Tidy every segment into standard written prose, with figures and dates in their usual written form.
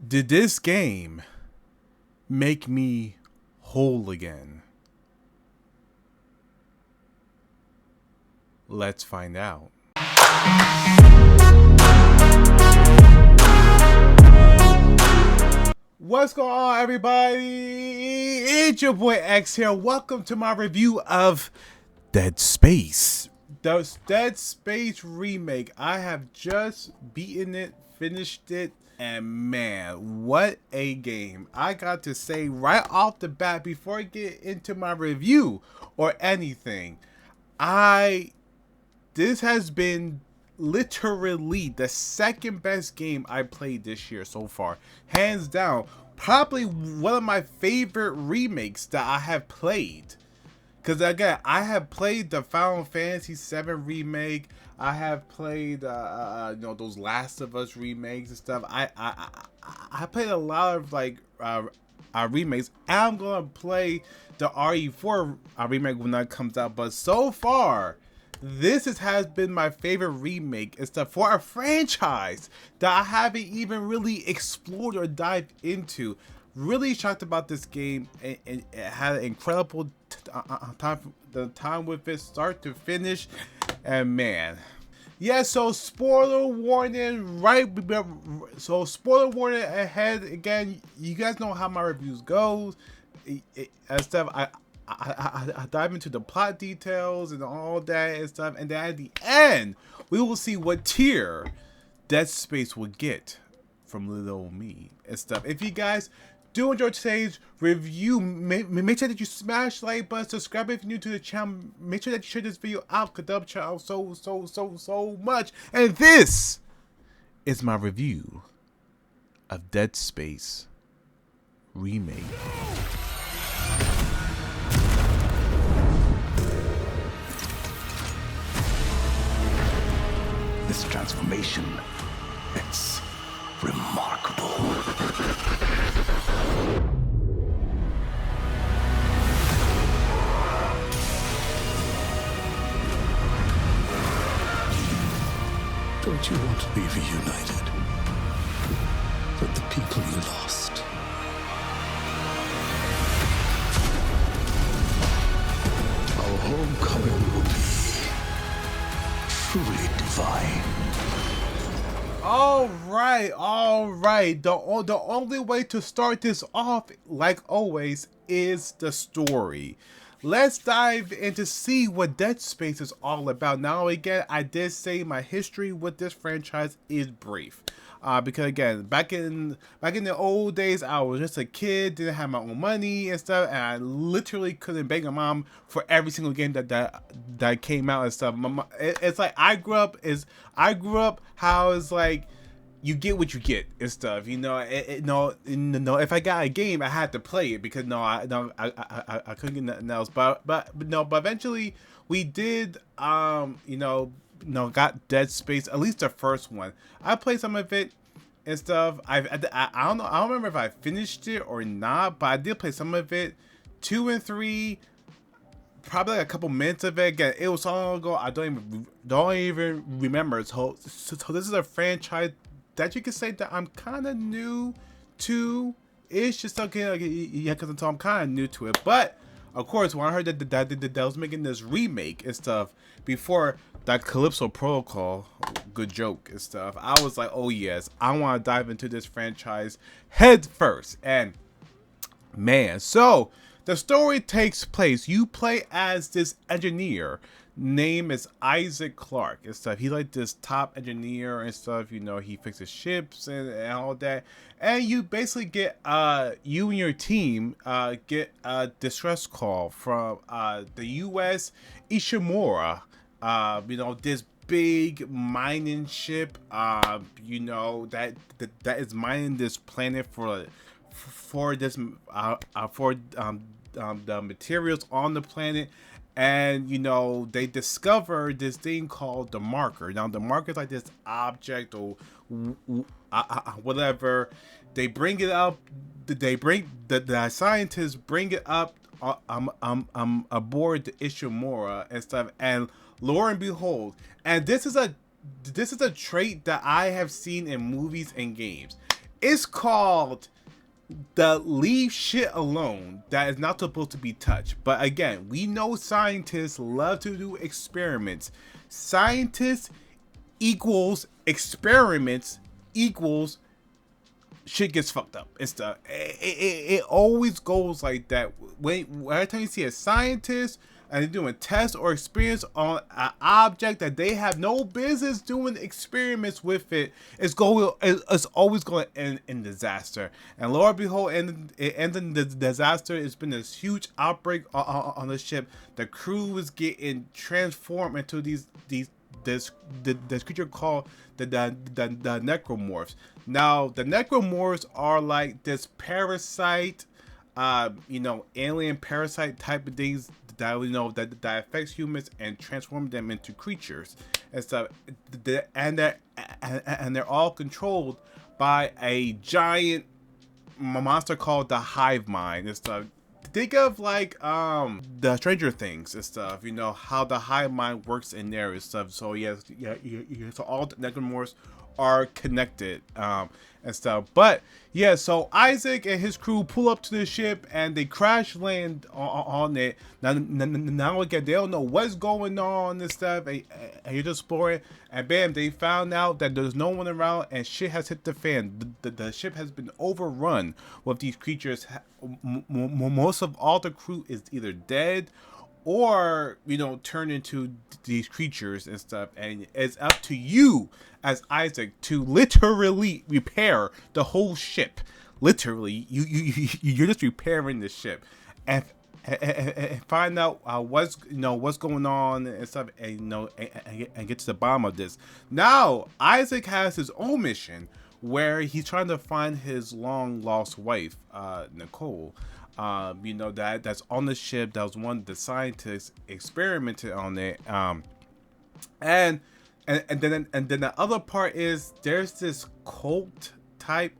Did this game make me whole again? Let's find out. What's going on, everybody? It's your boy X here. Welcome to my review of Dead Space. The Dead Space remake. I have just beaten it, finished it, and man, what a game. I got to say right off the bat before I get into my review or anything, this has been literally the second best game I played this year so far. Hands down. Probably one of my favorite remakes that I have played. Because again, I have played the Final Fantasy VII remake. I have played, those Last of Us remakes and stuff. I played a lot of remakes. And I'm gonna play the RE4 remake when that comes out. But so far, this has been my favorite remake. It's for a franchise that I haven't even really explored or dived into. Really shocked about this game, and it had an incredible time with it, start to finish, and man. Yeah, so spoiler warning, right? So spoiler warning ahead. Again, you guys know how my reviews goes and stuff. I dive into the plot details and all that and stuff, and then at the end, we will see what tier Dead Space will get from little old me and stuff. If you guys do enjoy today's review, make sure that you smash the like button, subscribe if you're new to the channel, make sure that you share this video out, because that channel so much. And this is my review of Dead Space Remake. This transformation, it's remarkable. Don't you want to be reunited with the people you lost? Our homecoming will be truly divine. All right. The only way to start this off, like always, is the story. Let's dive in to see what Dead Space is all about. Now, again, I did say my history with this franchise is brief. Because again, back in the old days, I was just a kid, didn't have my own money and stuff, and I literally couldn't beg my mom for every single game that came out and stuff. It's like I grew up how it's like you get what you get and stuff. You know, if I got a game, I had to play it because I couldn't get nothing else. But eventually we did got Dead Space, at least the first one. I played some of it and stuff. I don't know. I don't remember if I finished it or not, but I did play some of it. 2 and 3, probably like a couple minutes of it. Again, it was so long ago. I don't even remember. So this is a franchise that you can say that I'm kind of new to. It's just okay, yeah, because I'm kind of new to it. But of course, when I heard that was making this remake and stuff before that Calypso Protocol, good joke and stuff, I was like, oh yes, I want to dive into this franchise head first. And man, so the story takes place. You play as this engineer. Name is Isaac Clarke and stuff. He like this top engineer and stuff. You know, he fixes ships and all that. And you basically get you and your team get a distress call from the U.S. Ishimura. This big mining ship. That is mining this planet for the materials on the planet. And they discover this thing called the marker. Now the marker is like this object or whatever. They bring it up. The scientists bring it up aboard the Ishimura and stuff. And lo and behold, and this is a trait that I have seen in movies and games. It's called the leave shit alone that is not supposed to be touched. But again, we know scientists love to do experiments. Scientists equals experiments equals shit gets fucked up and stuff. It always goes like that. Every time you see a scientist and they're doing tests or experiments on an object that they have no business doing experiments with, it's always going to end in disaster. And lo and behold, it ended in the disaster. It's been this huge outbreak on the ship. The crew is getting transformed into this creature called the necromorphs. Now the necromorphs are like this parasite, alien parasite type of things that that affects humans and transform them into creatures and stuff. And they're all controlled by a giant monster called the hive mind and stuff. Think of like the Stranger Things and stuff, how the hive mind works in there and stuff. So yes, so all the necromorphs are connected and stuff. But yeah, so Isaac and his crew pull up to the ship and they crash land on it. Now again, they don't know what's going on and stuff, and you're just exploring, and bam, they found out that there's no one around and shit has hit the fan. The ship has been overrun with these creatures. Most of all the crew is either dead or turn into these creatures and stuff, and it's up to you as Isaac to literally repair the whole ship. Literally, you're just repairing the ship and find out what's going on and stuff, and get to the bottom of this. Now Isaac has his own mission where he's trying to find his long lost wife, Nicole. That's on the ship. That was one of the scientists experimented on it. And then the other part is there's this cult type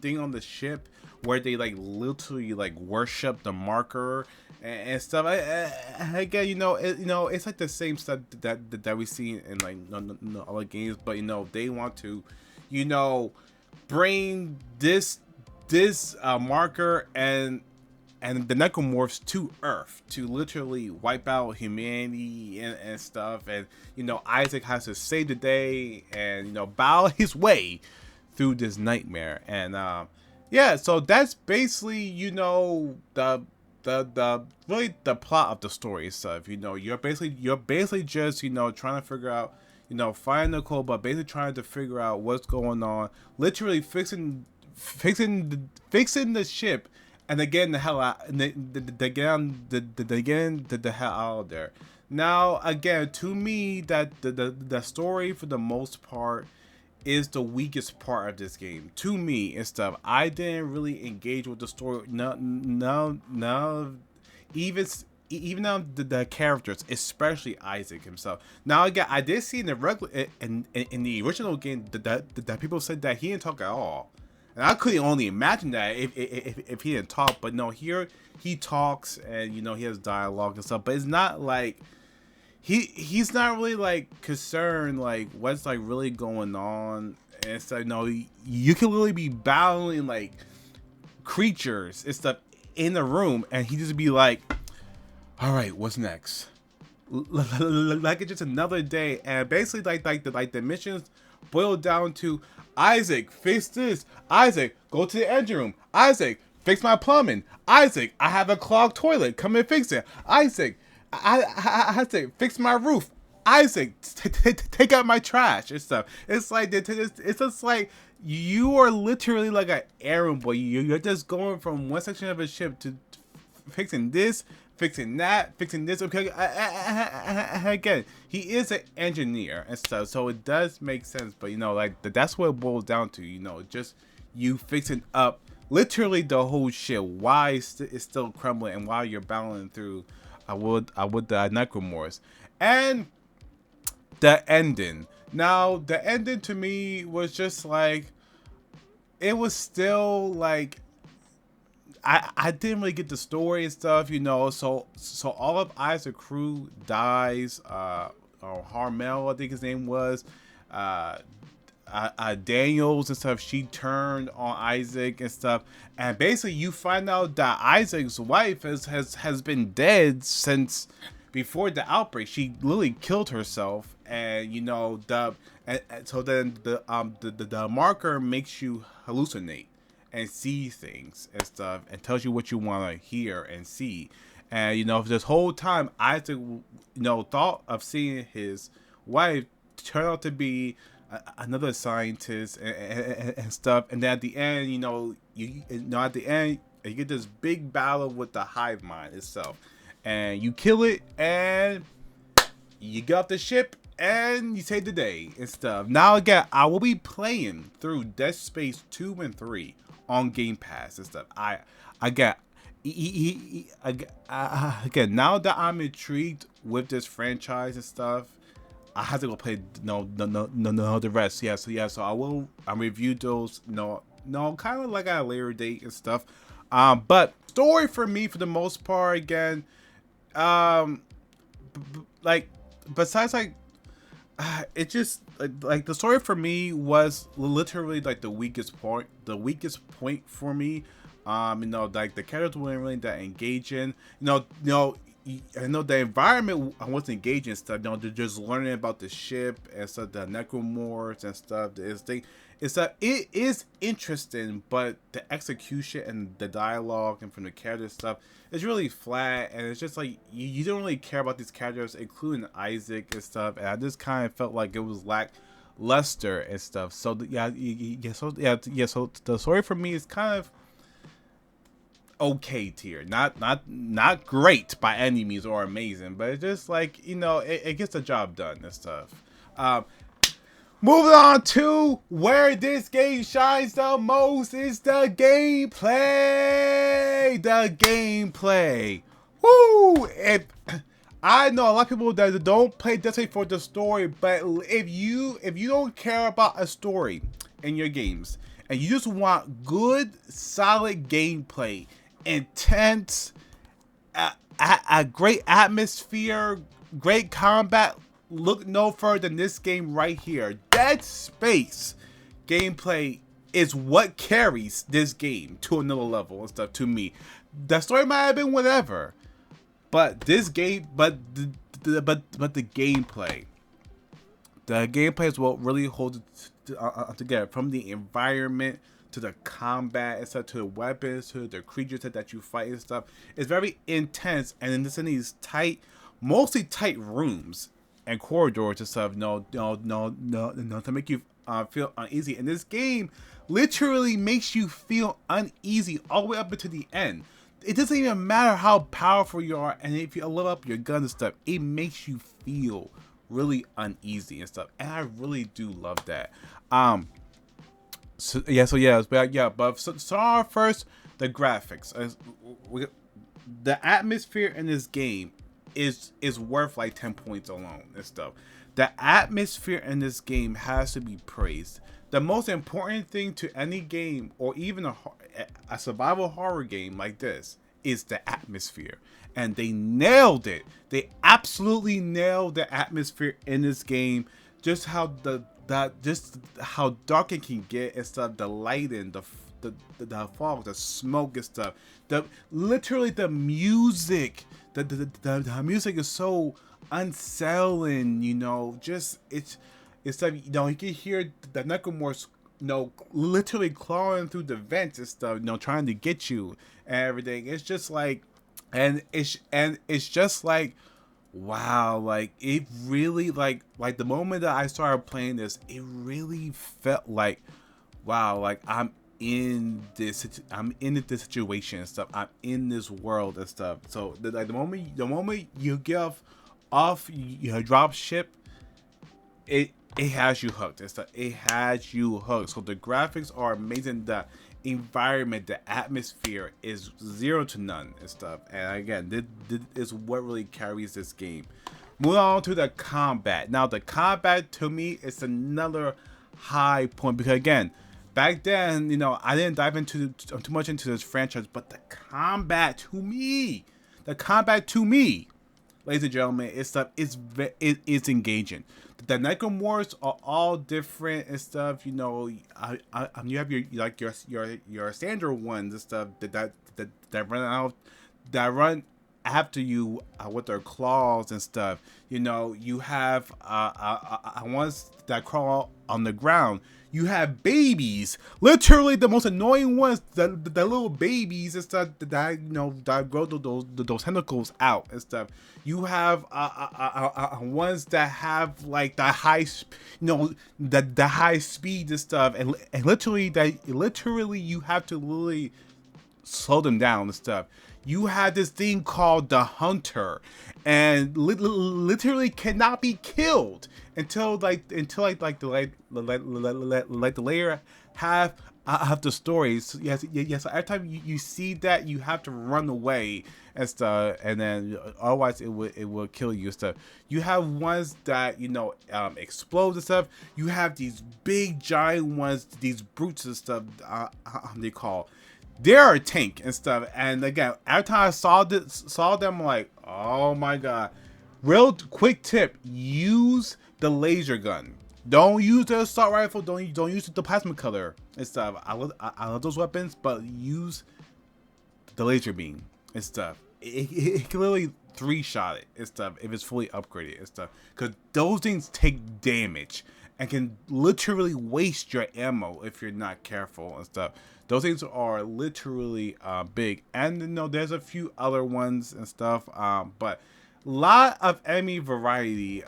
thing on the ship where they like literally like worship the marker and stuff. Again, it's like the same stuff that we see in like other games, but they want to, bring this marker and the necromorphs to Earth to literally wipe out humanity and stuff. And Isaac has to save the day and bow his way through this nightmare. And yeah, so that's basically the really the plot of the story stuff. You're basically just trying to figure out find Nicole, but basically trying to figure out what's going on, literally fixing the ship. And they get the hell out. They get the hell out of there. Now, again, to me, that the story for the most part is the weakest part of this game. To me and stuff, I didn't really engage with the story. No, even now the characters, especially Isaac himself. Now again, I did see in the original game that people said that he didn't talk at all. And I couldn't only imagine that if he didn't talk. But no, here he talks and he has dialogue and stuff. But it's not like he's not really like concerned like what's like really going on. And so you can really be battling like creatures and stuff in the room, and he just be like, "All right, what's next?" Like it's just another day, and basically like the missions boil down to Isaac, fix this. Isaac, go to the engine room. Isaac, fix my plumbing. Isaac, I have a clogged toilet. Come and fix it. Isaac, Isaac, fix my roof. Isaac, take out my trash and stuff. It's like it's just like you are literally like an errand boy. You're just going from one section of a ship to fixing this, fixing that, fixing this. Okay, again, he is an engineer and stuff, so it does make sense. But like that's what it boils down to. Just you fixing up literally the whole shit. Why it's still crumbling, and while you're battling through, I would the necromorphs and the ending. Now the ending to me was just like it was still like. I didn't really get the story and stuff, so all of Isaac's crew dies. Harmel, I think his name was, Daniels and stuff, she turned on Isaac and stuff, and basically you find out that Isaac's wife has been dead since before the outbreak. She literally killed herself, and you know and so then the marker makes you hallucinate and see things and stuff, and tells you what you want to hear and see. And you know, this whole time Isaac, you know, thought of seeing his wife turn out to be another scientist and stuff. And then at the end, you know, you know, at the end, you get this big battle with the hive mind itself, and you kill it, and you get off the ship, and you save the day and stuff. Now again, I will be playing through Dead Space 2 and 3 on Game Pass and stuff. Again, now that I'm intrigued with this franchise and stuff, I have to go play the rest. So I review those kind of like at a later date and stuff. But story for me, for the most part, again, like besides like it just like the story for me was literally like the weakest point for me. You know, like the characters weren't really that engaging. I know the environment I wasn't engaging and stuff. You know, they're just learning about the ship and stuff, the necromorphs and stuff. It is interesting, but the execution and the dialogue and from the character stuff is really flat, and it's just like you don't really care about these characters, including Isaac and stuff. And I just kind of felt like it was lackluster and stuff. So so the story for me is kind of okay tier, not great by any means or amazing, but it's just like, you know, it gets the job done and stuff. Moving on to where this game shines the most is the gameplay. Woo! I know a lot of people that don't play Destiny for the story, but if you don't care about a story in your games and you just want good, solid gameplay, intense, a great atmosphere, great combat, look no further than this game right here. Dead Space gameplay is what carries this game to another level and stuff to me. The story might have been whatever, but this game, but the gameplay. The gameplay is what really holds it together, from the environment to the combat and stuff, to the weapons, to the creatures that you fight and stuff. It's very intense, and in these mostly tight rooms and corridors and stuff. No, to make you feel uneasy. And this game literally makes you feel uneasy all the way up until the end. It doesn't even matter how powerful you are, and if you level up your gun and stuff, it makes you feel really uneasy and stuff. And I really do love that. But first, the graphics. The atmosphere in this game is worth like 10 points alone and stuff. The atmosphere in this game has to be praised. The most important thing to any game, or even a survival horror game like this, is the atmosphere. And they nailed it. They absolutely nailed the atmosphere in this game. Just how how dark it can get and stuff. The lighting, the fog, the smoke and stuff. Literally the music. The music is so unsettling, you know. Just it's like, you know, you can hear the necromorphs, you know, literally clawing through the vents and stuff, you know, trying to get you and everything. It's just like, and it's just like, wow, like it really like the moment that I started playing this, it really felt like, wow, like I'm in this situation and stuff. I'm in this world and stuff. So the moment you get off your drop ship, it has you hooked and stuff. It has you hooked. So the graphics are amazing. The environment, the atmosphere is 0 to none and stuff. And again, this is what really carries this game. Moving on to the combat. Now the combat to me is another high point, because again, back then, you know, I didn't dive into too much into this franchise, but the combat to me ladies and gentlemen, it's stuff. It's engaging. The Necromorphs are all different and stuff. You know, you have your like your standard ones and stuff that run out that run after you with their claws and stuff. You know, you have ones that crawl on the ground. You have babies, literally the most annoying ones, the little babies and stuff that you know that grow those tentacles out and stuff. You have ones that have like the high, you know, the high speed and stuff, and literally you have to literally slow them down and stuff. You have this thing called the Hunter, and literally cannot be killed until like the layer have the stories. So yes. So every time you see that, you have to run away and stuff, and then otherwise it will kill you and stuff. You have ones that you know explode and stuff. You have these big giant ones, these brutes and stuff. They call. They're a tank and stuff, and again, every time I saw them, I'm like, oh my god. Real quick tip: use the laser gun. Don't use the assault rifle. Don't use the plasma cutter and stuff. I love those weapons, but use the laser beam and stuff. It can literally 3-shot it and stuff if it's fully upgraded and stuff, because those things take damage and can literally waste your ammo if you're not careful and stuff. Those things are literally big, and you know there's a few other ones and stuff, but lot of enemy variety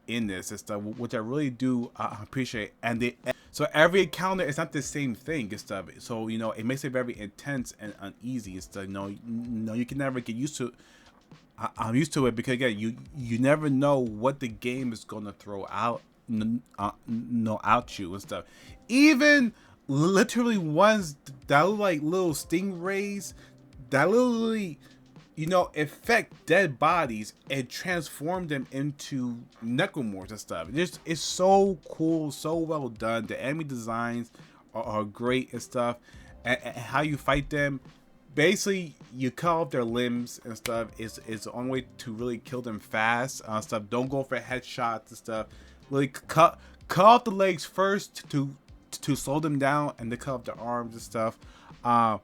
in this and stuff, which I really do appreciate. And so every encounter is not the same thing and stuff, so you know it makes it very intense and uneasy and stuff. You can never get used to. I'm used to it because again, you never know what the game is gonna throw out, out you and stuff. Even literally ones that look like little stingrays that literally, you know, affect dead bodies and transform them into necromorphs and stuff. It's so cool, so well done. The enemy designs are great and stuff, and how you fight them. Basically, you cut off their limbs and stuff. It's the only way to really kill them fast. Stuff. Don't go for headshots and stuff. Really cut off the legs first to slow them down, and to cut off their arms and stuff. But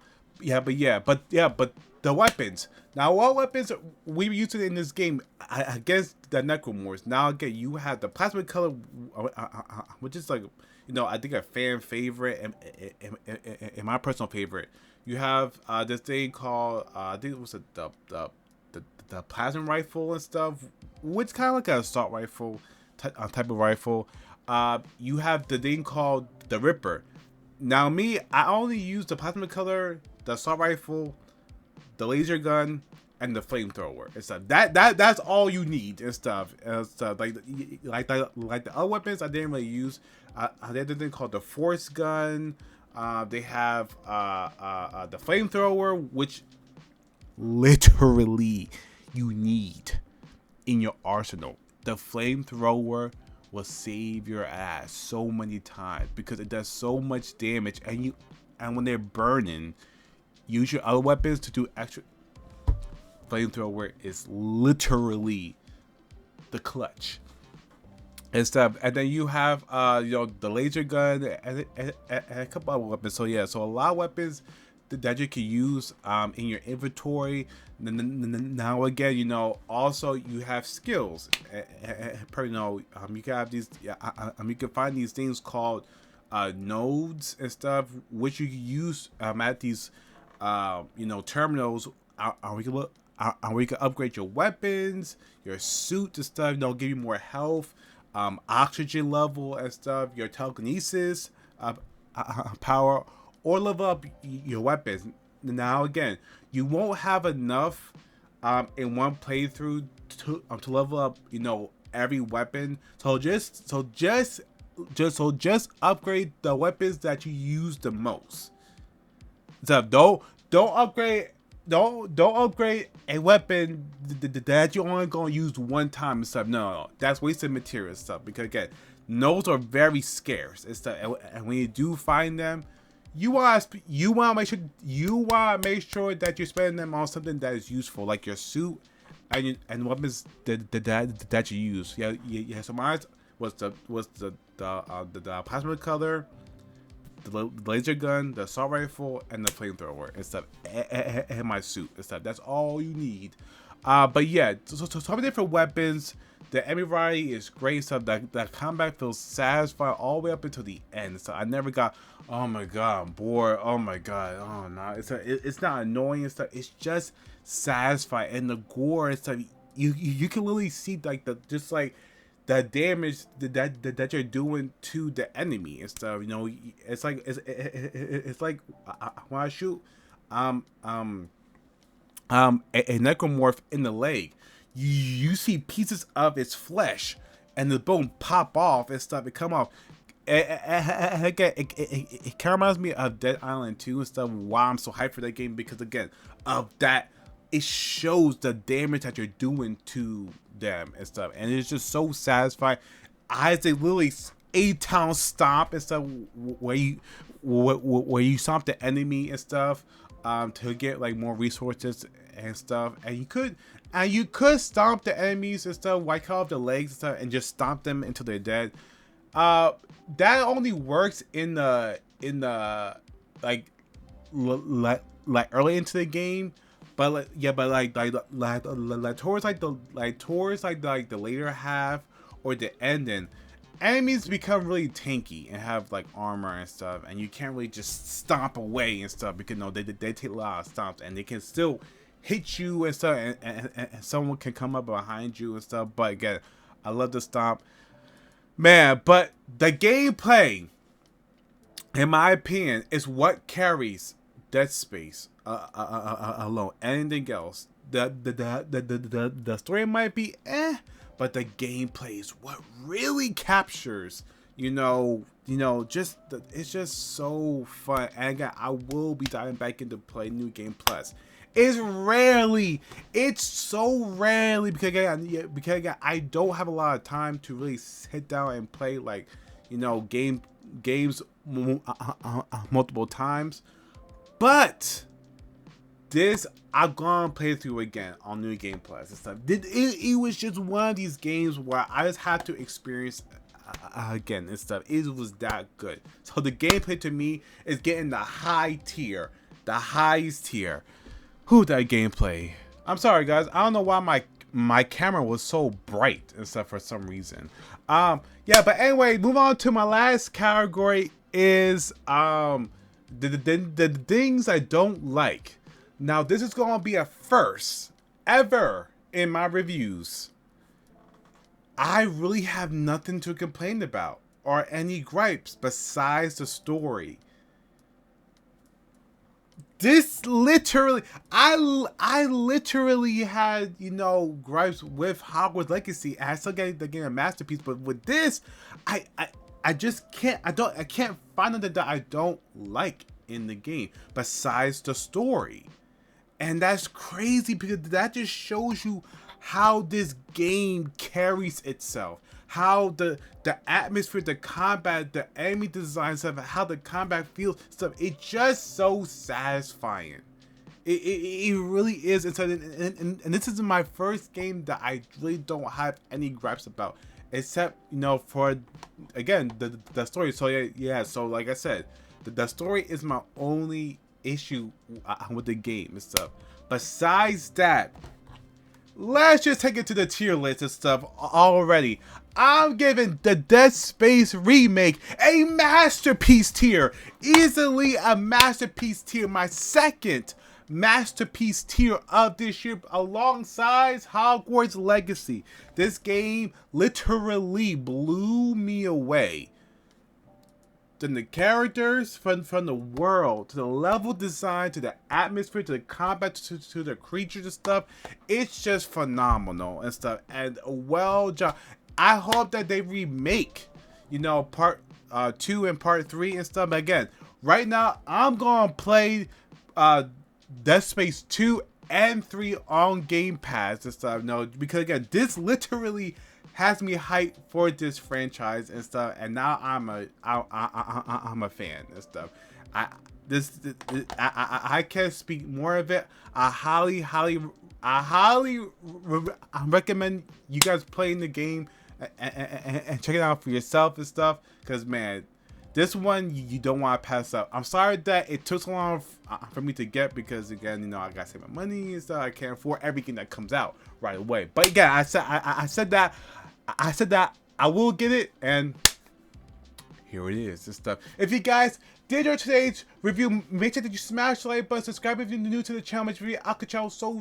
the weapons. Now, what weapons we were using in this game against the necromorphs? Now again, you have the plasma color, which is like, you know, I think a fan favorite and my personal favorite. You have this thing called I think it was the plasma rifle and stuff, which kind of like an assault rifle type of rifle. You have the thing called the Ripper. Now me, I only use the plasma color, the assault rifle, the laser gun, and the flamethrower and stuff. That's all you need and stuff. Like the other weapons I didn't really use. They have the thing called the force gun. They have the flamethrower, which literally you need in your arsenal. The flamethrower will save your ass so many times because it does so much damage, and when they're burning, use your other weapons to do extra. Flamethrower is literally the clutch and stuff. And then you have you know, the laser gun and a couple other weapons. So yeah, so a lot of weapons that you can use in your inventory. Now again, you know, also you have skills. You know, you can have these. You can find these things called nodes and stuff, which you can use at these you know, terminals. Where you can upgrade your weapons, your suit and stuff. You know, give you more health, oxygen level and stuff. Your telekinesis power, or level up your weapons. Now again, you won't have enough in one playthrough to level up, you know, every weapon. So just upgrade the weapons that you use the most. So don't upgrade a weapon that you're only gonna use one time and stuff. No, that's wasted material and stuff. Because again, those are very scarce and stuff. And when you do find them, you want to make sure that you're spending them on something that is useful, like your suit and weapons that you use. Yeah. So mine was the plasma cutter, the laser gun, the assault rifle, and the flamethrower and stuff, and my suit and stuff. That's all you need. But yeah, so many different weapons. The enemy variety is great stuff. That combat feels satisfying all the way up until the end. So I never got, oh my god, I'm bored. Oh my god, oh no, it's not annoying and stuff. It's just satisfying, and the gore and stuff. You can literally see like the damage that you're doing to the enemy and stuff. You know, it's like when I shoot a necromorph in the leg, you see pieces of its flesh and the bone pop off and stuff. It come off. It kind of reminds me of Dead Island 2 and stuff. Why I'm so hyped for that game, because again of that, it shows the damage that you're doing to them and stuff, and it's just so satisfying. I say literally A-Town stomp and stuff, where you stomp the enemy and stuff, to get like more resources and stuff, and you could stomp the enemies and stuff, like cut off the legs and stuff, and just stomp them until they're dead. That only works in the like early into the game, but towards the later half or the ending, enemies become really tanky and have like armor and stuff, and you can't really just stomp away and stuff, because no, they take a lot of stomps, and they can still hit you and stuff, and someone can come up behind you and stuff. But again, I love the stomp, man. But the gameplay, in my opinion, is what carries Dead Space alone. Anything else, the story might be but the gameplay is what really captures. It's just so fun. And again, I will be diving back into play New Game Plus. It's so rarely, because again, I don't have a lot of time to really sit down and play like, games multiple times. But this, I'm gonna play through again on New Game Plus and stuff. It was just one of these games where I just had to experience again and stuff. It was that good. So the gameplay to me is getting the highest tier. That gameplay. I'm sorry guys, I don't know why my camera was so bright and stuff for some reason. Yeah, but anyway, move on to my last category is the things I don't like. Now this is gonna be a first ever in my reviews. I really have nothing to complain about or any gripes besides the story. This literally, I literally had, gripes with Hogwarts Legacy. I still get the game a masterpiece, but with this, I just can't. I can't find something that I don't like in the game besides the story, and that's crazy, because that just shows you how this game carries itself. How the atmosphere, the combat, the enemy design stuff, how the combat feels stuff. It's just so satisfying. It really is. And this is my first game that I really don't have any gripes about, except for again the story. So yeah. So like I said, the story is my only issue with the game and stuff. Besides that, let's just take it to the tier list and stuff already. I'm giving the Dead Space Remake a masterpiece tier. Easily a masterpiece tier. My second masterpiece tier of this year, alongside Hogwarts Legacy. This game literally blew me away. From the characters, from the world, to the level design, to the atmosphere, to the combat, to the creatures and stuff. It's just phenomenal and stuff. And well done. I hope that they remake, part 2 and part 3 and stuff. But again, right now, I'm going to play Dead Space 2 and 3 on Game Pass and stuff. No, because again, this literally has me hyped for this franchise and stuff, and now I'm a fan and stuff. I can't speak more of it. I highly I highly I recommend you guys playing the game and check it out for yourself and stuff. Because, man, this one you don't want to pass up. I'm sorry that it took so long for me to get, because, again, you know, I got to save my money and stuff. I can't afford everything that comes out right away. But again, I said that I will get it, and here it is, this stuff. If you guys did enjoy today's review, make sure that you smash the like button, subscribe if you're new to the channel. Make sure you Akachow so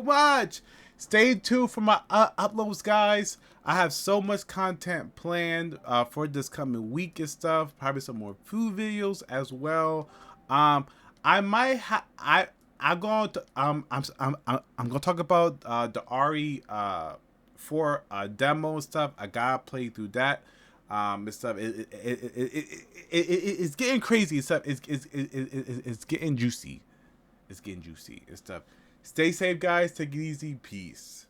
much. Stay tuned for my uploads, guys. I have so much content planned for this coming week and stuff. Probably some more food videos as well. I might have I'm going to talk about the RE4 demo and stuff. I gotta play through that. And stuff. It's getting crazy. Stuff. It's getting juicy. It's getting juicy and stuff. Stay safe, guys. Take it easy. Peace.